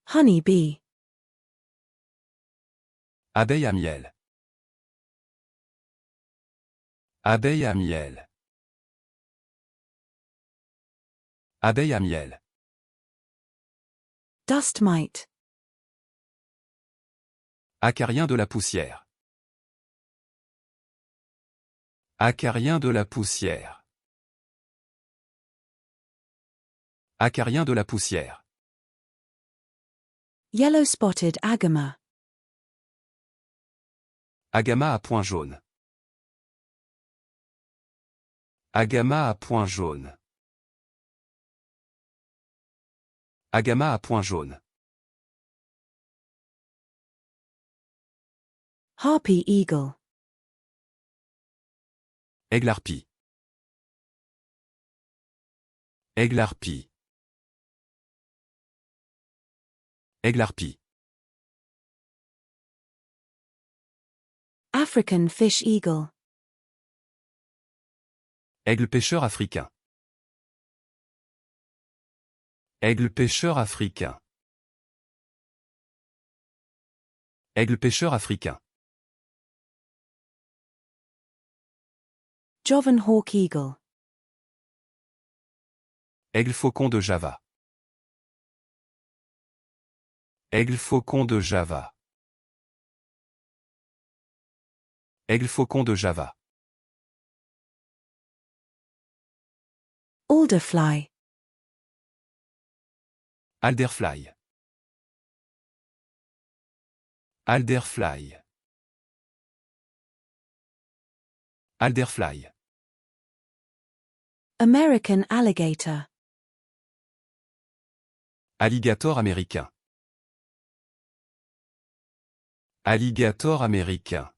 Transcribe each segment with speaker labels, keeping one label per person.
Speaker 1: Honey bee.
Speaker 2: Abeille à miel. Abeille à miel. Abeille à miel.
Speaker 1: Dust mite.
Speaker 2: Acarien de la poussière. Acarien de la poussière. Acarien de la poussière.
Speaker 1: Yellow spotted agama.
Speaker 2: Agama à point jaune. Agama à point jaune. Agama à point jaune.
Speaker 1: Harpy eagle.
Speaker 2: Aigle harpie. Aigle harpie. Aigle harpie.
Speaker 1: African fish eagle.
Speaker 2: Aigle pêcheur africain. Aigle pêcheur africain. Aigle pêcheur africain.
Speaker 1: Jovan hawk eagle.
Speaker 2: Aigle faucon de Java. Aigle faucon de Java. Aigle faucon de Java.
Speaker 1: Alderfly.
Speaker 2: Alderfly. Alderfly. Alderfly.
Speaker 1: American alligator.
Speaker 2: Alligator américain. Alligator américain.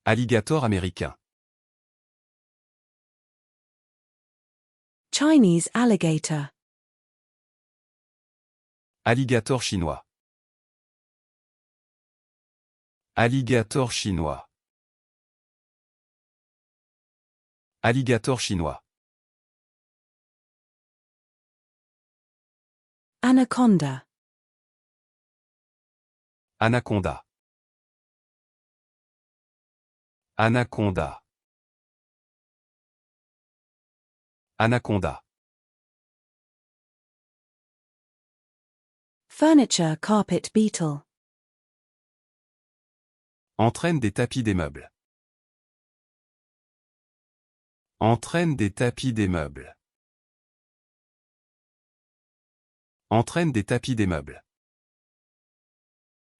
Speaker 2: Alligator américain.
Speaker 1: Chinese alligator.
Speaker 2: Alligator chinois. Alligator chinois. Alligator chinois.
Speaker 1: Anaconda.
Speaker 2: Anaconda. Anaconda. Anaconda.
Speaker 1: Furniture carpet beetle.
Speaker 2: Entraîne des tapis des meubles. Entraîne des tapis des meubles. Entraîne des tapis des meubles.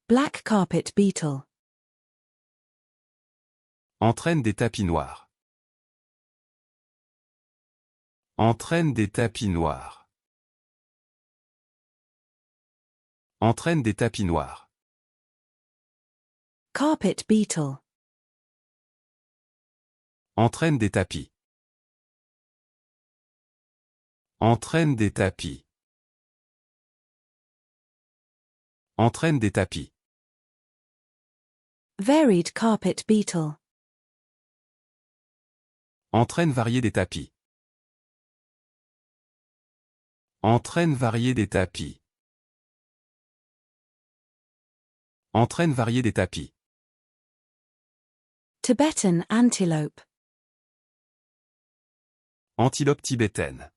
Speaker 1: Black carpet beetle.
Speaker 2: Entraîne des tapis noirs. Entraîne des tapis noirs. Entraîne des tapis noirs.
Speaker 1: Carpet beetle.
Speaker 2: Entraîne des tapis. Entraîne des tapis. Entraîne des tapis.
Speaker 1: Varied carpet beetle.
Speaker 2: Entraîne variée des tapis. Entraîne variée des tapis. Entraîne variée des tapis.
Speaker 1: Tibetan antelope.
Speaker 2: Antilope tibétaine.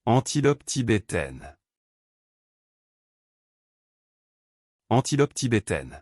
Speaker 2: Antilope tibétaine. Antilope tibétaine.